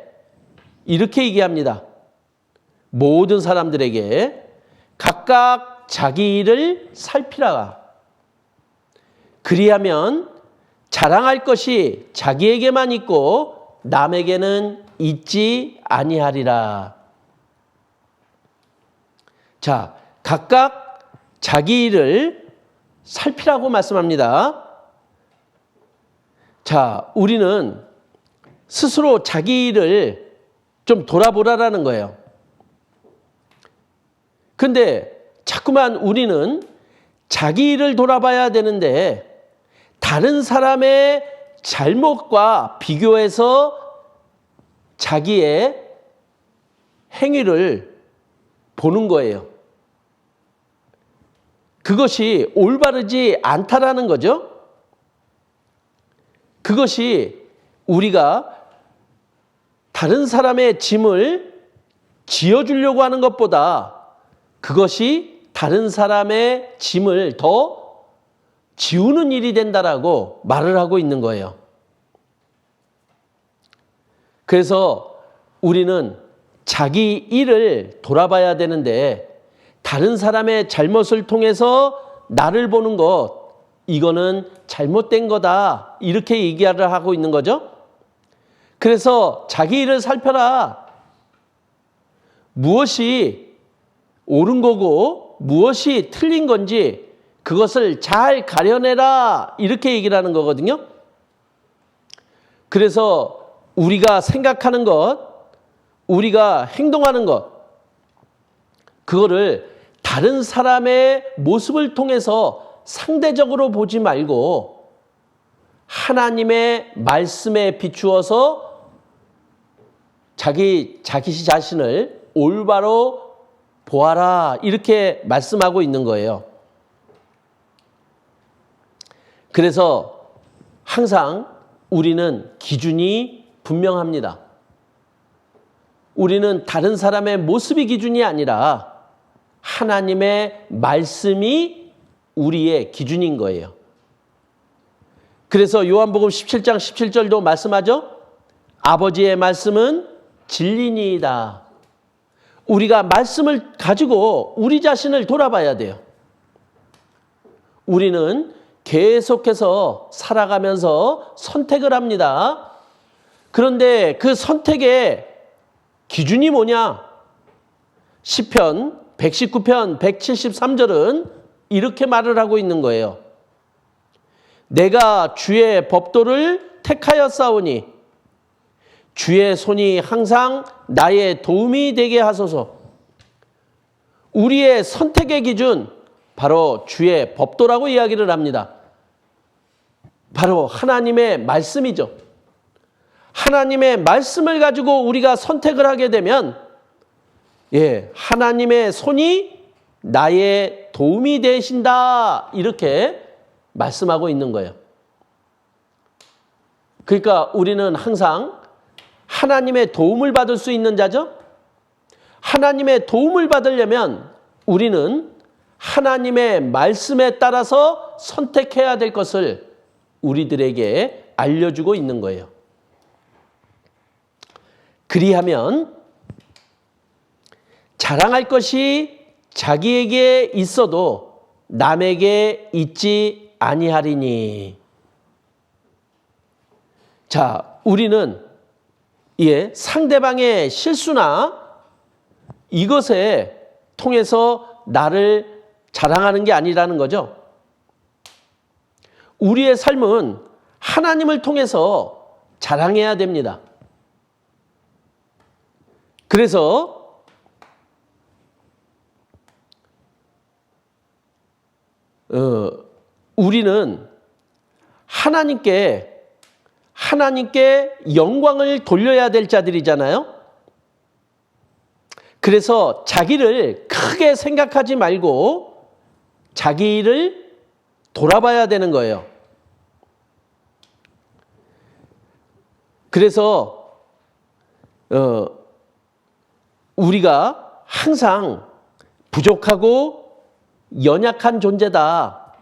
이렇게 얘기합니다. 모든 사람들에게 각각 자기 일을 살피라. 그리하면 자랑할 것이 자기에게만 있고 남에게는 있지 아니하리라. 자, 각각 자기 일을 살피라고 말씀합니다. 자, 우리는 스스로 자기 일을 좀 돌아보라라는 거예요. 근데 자꾸만 우리는 자기 일을 돌아봐야 되는데 다른 사람의 잘못과 비교해서 자기의 행위를 보는 거예요. 그것이 올바르지 않다라는 거죠. 그것이 우리가 다른 사람의 짐을 지어주려고 하는 것보다 그것이 다른 사람의 짐을 더 지우는 일이 된다라고 말을 하고 있는 거예요. 그래서 우리는 자기 일을 돌아봐야 되는데 다른 사람의 잘못을 통해서 나를 보는 것, 이거는 잘못된 거다. 이렇게 얘기를 하고 있는 거죠. 그래서 자기 일을 살펴라. 무엇이 옳은 거고 무엇이 틀린 건지 그것을 잘 가려내라. 이렇게 얘기를 하는 거거든요. 그래서 우리가 생각하는 것, 우리가 행동하는 것, 그거를 다른 사람의 모습을 통해서 상대적으로 보지 말고 하나님의 말씀에 비추어서 자기 자신을 올바로 보아라. 이렇게 말씀하고 있는 거예요. 그래서 항상 우리는 기준이 분명합니다. 우리는 다른 사람의 모습이 기준이 아니라 하나님의 말씀이 우리의 기준인 거예요. 그래서 요한복음 17장 17절도 말씀하죠. 아버지의 말씀은 진리니이다. 우리가 말씀을 가지고 우리 자신을 돌아봐야 돼요. 우리는 계속해서 살아가면서 선택을 합니다. 그런데 그 선택의 기준이 뭐냐? 시편 119편 173절은 이렇게 말을 하고 있는 거예요. 내가 주의 법도를 택하였사오니 주의 손이 항상 나의 도움이 되게 하소서. 우리의 선택의 기준, 바로 주의 법도라고 이야기를 합니다. 바로 하나님의 말씀이죠. 하나님의 말씀을 가지고 우리가 선택을 하게 되면 하나님의 손이 나의 도움이 되신다. 이렇게 말씀하고 있는 거예요. 그러니까 우리는 항상 하나님의 도움을 받을 수 있는 자죠. 하나님의 도움을 받으려면 우리는 하나님의 말씀에 따라서 선택해야 될 것을 우리들에게 알려주고 있는 거예요. 그리하면 자랑할 것이 자기에게 있어도 남에게 있지 아니하리니. 자, 우리는 상대방의 실수나 이것에 통해서 나를 자랑하는 게 아니라는 거죠. 우리의 삶은 하나님을 통해서 자랑해야 됩니다. 그래서 우리는 하나님께 영광을 돌려야 될 자들이잖아요. 그래서 자기를 크게 생각하지 말고 자기를 돌아봐야 되는 거예요. 그래서 우리가 항상 부족하고 연약한 존재다.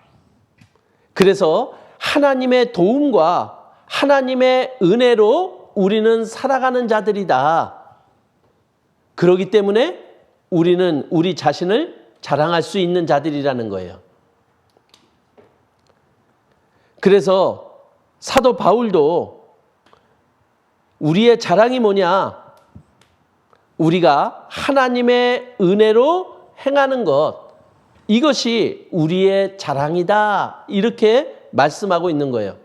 그래서 하나님의 도움과 하나님의 은혜로 우리는 살아가는 자들이다. 그렇기 때문에 우리는 우리 자신을 자랑할 수 있는 자들이라는 거예요. 그래서 사도 바울도 우리의 자랑이 뭐냐? 우리가 하나님의 은혜로 행하는 것, 이것이 우리의 자랑이다. 이렇게 말씀하고 있는 거예요.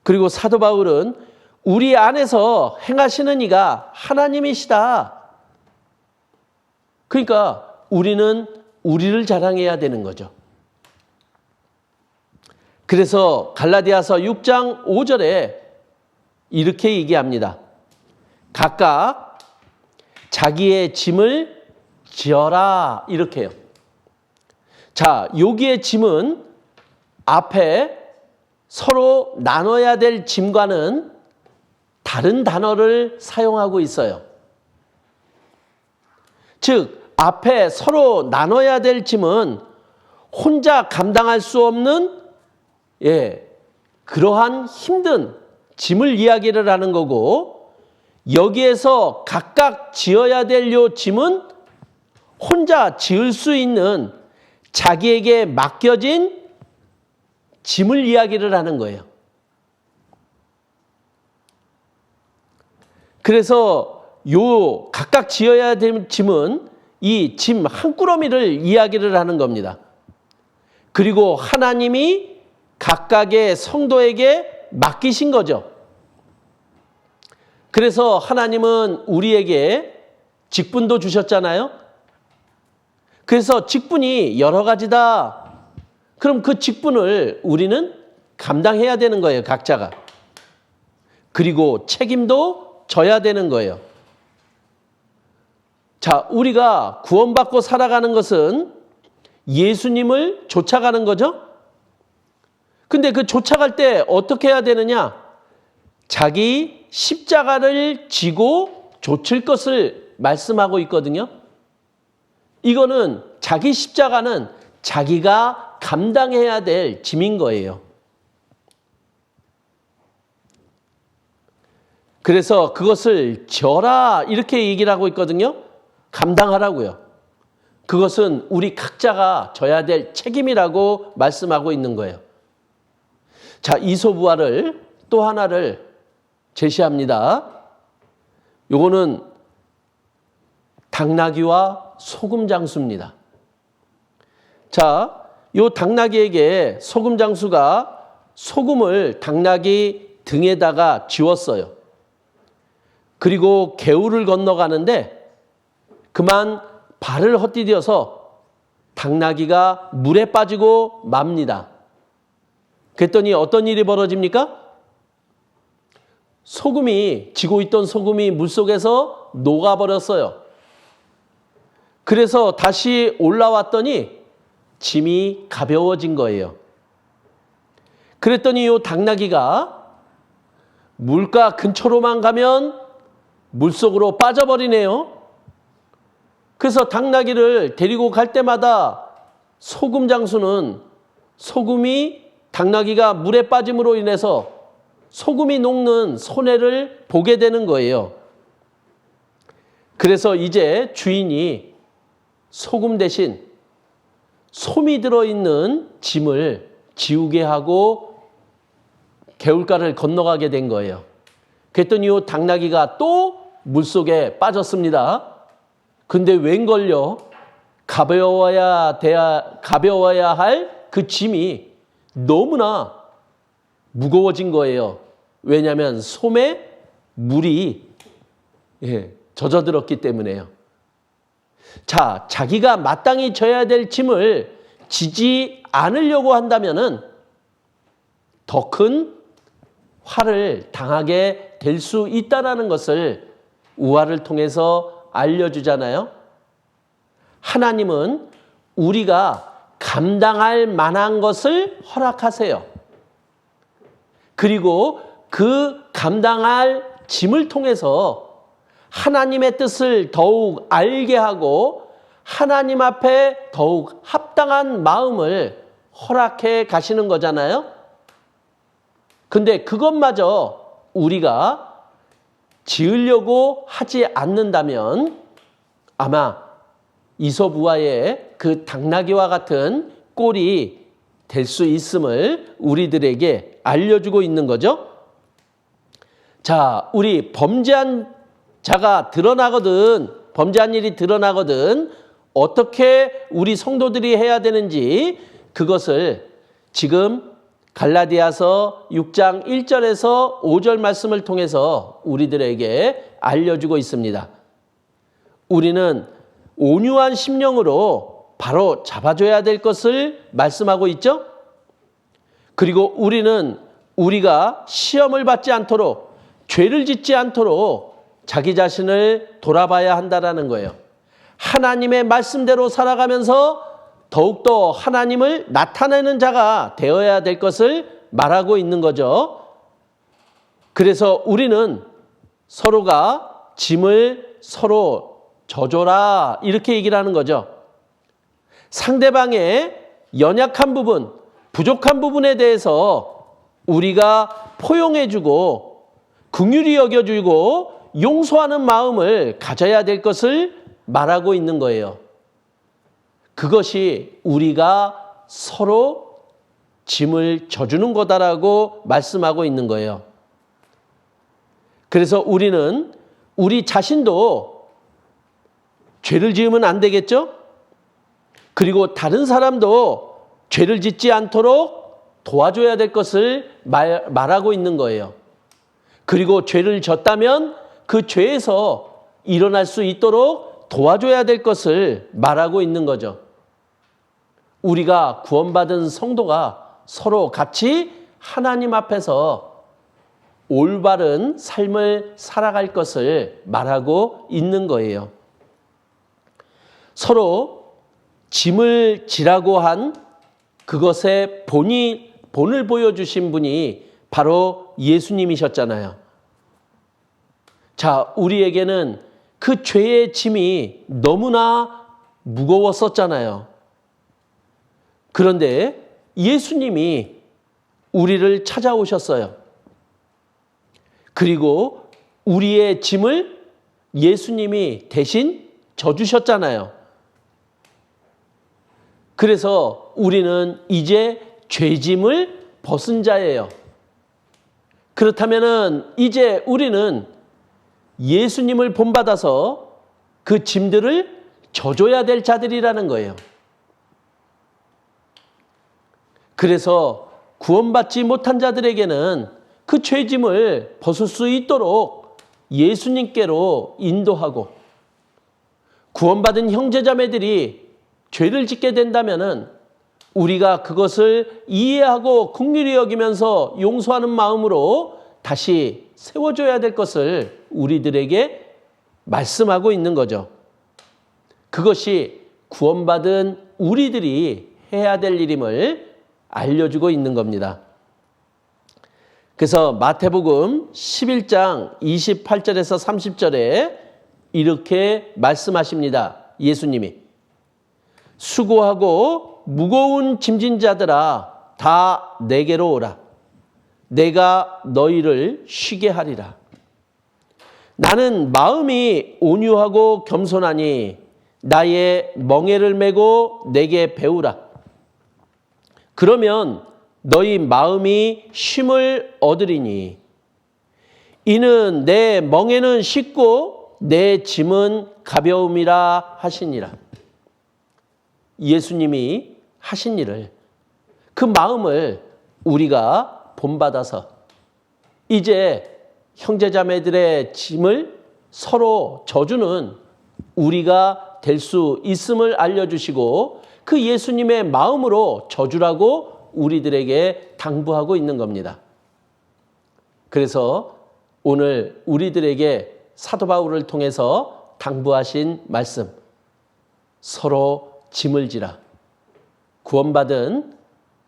그리고 사도 바울은 우리 안에서 행하시는 이가 하나님이시다. 그러니까 우리는 우리를 자랑해야 되는 거죠. 그래서 갈라디아서 6장 5절에 이렇게 얘기합니다. 각각 자기의 짐을 지어라. 이렇게요. 자, 여기의 짐은 앞에 서로 나눠야 될 짐과는 다른 단어를 사용하고 있어요. 즉, 앞에 서로 나눠야 될 짐은 혼자 감당할 수 없는 그러한 힘든 짐을 이야기를 하는 거고, 여기에서 각각 지어야 될 요 짐은 혼자 지을 수 있는 자기에게 맡겨진 짐을 이야기를 하는 거예요. 그래서 요 각각 지어야 될 짐은 이 짐 한 꾸러미를 이야기를 하는 겁니다. 그리고 하나님이 각각의 성도에게 맡기신 거죠. 그래서 하나님은 우리에게 직분도 주셨잖아요. 그래서 직분이 여러 가지다. 그럼 그 직분을 우리는 감당해야 되는 거예요, 각자가. 그리고 책임도 져야 되는 거예요. 자, 우리가 구원받고 살아가는 것은 예수님을 쫓아가는 거죠. 근데 그 쫓아갈 때 어떻게 해야 되느냐? 자기 십자가를 지고 좇을 것을 말씀하고 있거든요. 이거는 자기 십자가는 자기가 감당해야 될 짐인 거예요. 그래서 그것을 져라 이렇게 얘기를 하고 있거든요. 감당하라고요. 그것은 우리 각자가 져야 될 책임이라고 말씀하고 있는 거예요. 자, 이소부화를 또 하나를 제시합니다. 요거는 당나귀와 소금 장수입니다. 자, 요 당나귀에게 소금 장수가 소금을 당나귀 등에다가 지웠어요. 그리고 개울을 건너가는데 그만 발을 헛디뎌서 당나귀가 물에 빠지고 맙니다. 그랬더니 어떤 일이 벌어집니까? 지고 있던 소금이 물속에서 녹아버렸어요. 그래서 다시 올라왔더니 짐이 가벼워진 거예요. 그랬더니 이 당나귀가 물가 근처로만 가면 물속으로 빠져버리네요. 그래서 당나귀를 데리고 갈 때마다 소금 장수는 소금이 당나귀가 물에 빠짐으로 인해서 소금이 녹는 손해를 보게 되는 거예요. 그래서 이제 주인이 소금 대신 솜이 들어있는 짐을 지우게 하고 개울가를 건너가게 된 거예요. 그랬더니 이 당나귀가 또 물속에 빠졌습니다. 근데 웬걸요? 가벼워야 할 그 짐이 너무나 무거워진 거예요. 왜냐하면 솜에 물이 젖어들었기 때문에요. 자, 자기가 마땅히 져야 될 짐을 지지 않으려고 한다면은 더 큰 화를 당하게 될 수 있다는 것을 우화를 통해서 알려주잖아요. 하나님은 우리가 감당할 만한 것을 허락하세요. 그리고 그 감당할 짐을 통해서 하나님의 뜻을 더욱 알게 하고 하나님 앞에 더욱 합당한 마음을 허락해 가시는 거잖아요. 근데 그것마저 우리가 지으려고 하지 않는다면 아마 이솝우화의 그 당나귀와 같은 꼴이 될 수 있음을 우리들에게 알려주고 있는 거죠. 자, 우리 범죄한 자가 드러나거든, 범죄한 일이 드러나거든 어떻게 우리 성도들이 해야 되는지 그것을 지금 갈라디아서 6장 1절에서 5절 말씀을 통해서 우리들에게 알려주고 있습니다. 우리는 온유한 심령으로 바로 잡아줘야 될 것을 말씀하고 있죠. 그리고 우리는 우리가 시험을 받지 않도록 죄를 짓지 않도록 자기 자신을 돌아봐야 한다는 거예요. 하나님의 말씀대로 살아가면서 더욱더 하나님을 나타내는 자가 되어야 될 것을 말하고 있는 거죠. 그래서 우리는 서로가 짐을 서로 져줘라 이렇게 얘기를 하는 거죠. 상대방의 연약한 부분, 부족한 부분에 대해서 우리가 포용해주고 긍휼히 여겨주고 용서하는 마음을 가져야 될 것을 말하고 있는 거예요. 그것이 우리가 서로 짐을 져주는 거다라고 말씀하고 있는 거예요. 그래서 우리는 우리 자신도 죄를 지으면 안 되겠죠? 그리고 다른 사람도 죄를 짓지 않도록 도와줘야 될 것을 말하고 있는 거예요. 그리고 죄를 졌다면 그 죄에서 일어날 수 있도록 도와줘야 될 것을 말하고 있는 거죠. 우리가 구원받은 성도가 서로 같이 하나님 앞에서 올바른 삶을 살아갈 것을 말하고 있는 거예요. 서로 짐을 지라고 한 그것의 본을 보여주신 분이 바로 예수님이셨잖아요. 자, 우리에게는 그 죄의 짐이 너무나 무거웠었잖아요. 그런데 예수님이 우리를 찾아오셨어요. 그리고 우리의 짐을 예수님이 대신 져주셨잖아요. 그래서 우리는 이제 죄짐을 벗은 자예요. 그렇다면 이제 우리는 예수님을 본받아서 그 짐들을 져줘야 될 자들이라는 거예요. 그래서 구원받지 못한 자들에게는 그 죄짐을 벗을 수 있도록 예수님께로 인도하고 구원받은 형제자매들이 죄를 짓게 된다면은 우리가 그것을 이해하고 긍휼히 여기면서 용서하는 마음으로 다시 세워줘야 될 것을 우리들에게 말씀하고 있는 거죠. 그것이 구원받은 우리들이 해야 될 일임을 알려주고 있는 겁니다. 그래서 마태복음 11장 28절에서 30절에 이렇게 말씀하십니다. 예수님이 수고하고 무거운 짐진 자들아 다 내게로 오라. 내가 너희를 쉬게 하리라. 나는 마음이 온유하고 겸손하니 나의 멍에를 메고 내게 배우라. 그러면 너희 마음이 쉼을 얻으리니 이는 내 멍에는 쉽고 내 짐은 가벼움이라 하시니라. 예수님이 하신 일을, 그 마음을 우리가 본받아서 이제 형제자매들의 짐을 서로 져주는 우리가 될 수 있음을 알려주시고 그 예수님의 마음으로 져주라고 우리들에게 당부하고 있는 겁니다. 그래서 오늘 우리들에게 사도 바울을 통해서 당부하신 말씀, 서로 짐을 지라. 구원받은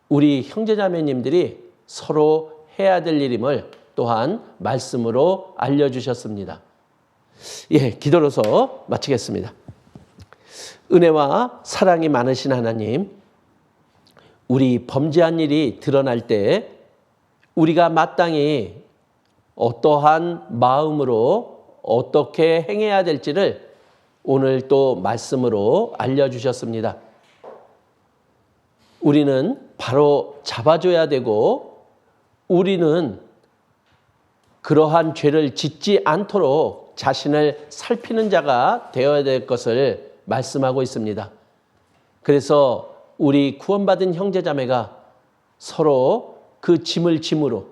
우리 형제자매님들이 서로 해야 될 일임을 또한 말씀으로 알려주셨습니다. 예, 기도로서 마치겠습니다. 은혜와 사랑이 많으신 하나님, 우리 범죄한 일이 드러날 때 우리가 마땅히 어떠한 마음으로 어떻게 행해야 될지를 오늘 또 말씀으로 알려주셨습니다. 우리는 바로 잡아줘야 되고 우리는 그러한 죄를 짓지 않도록 자신을 살피는 자가 되어야 될 것을 말씀하고 있습니다. 그래서 우리 구원받은 형제자매가 서로 그 짐을 짐으로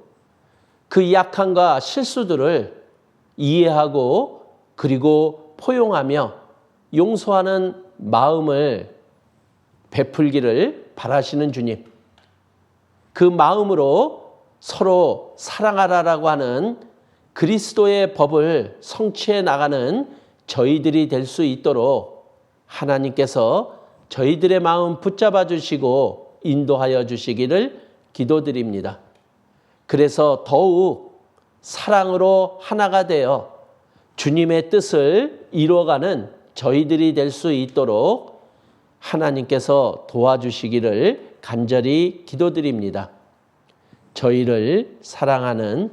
그 약함과 실수들을 이해하고 그리고 포용하며 용서하는 마음을 베풀기를 바라시는 주님, 그 마음으로 서로 사랑하라라고 하는 그리스도의 법을 성취해 나가는 저희들이 될 수 있도록 하나님께서 저희들의 마음 붙잡아 주시고 인도하여 주시기를 기도드립니다. 그래서 더욱 사랑으로 하나가 되어 주님의 뜻을 이루어가는 저희들이 될 수 있도록 하나님께서 도와주시기를 간절히 기도드립니다. 저희를 사랑하는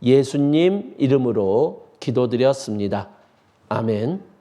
예수님 이름으로 기도드렸습니다. 아멘.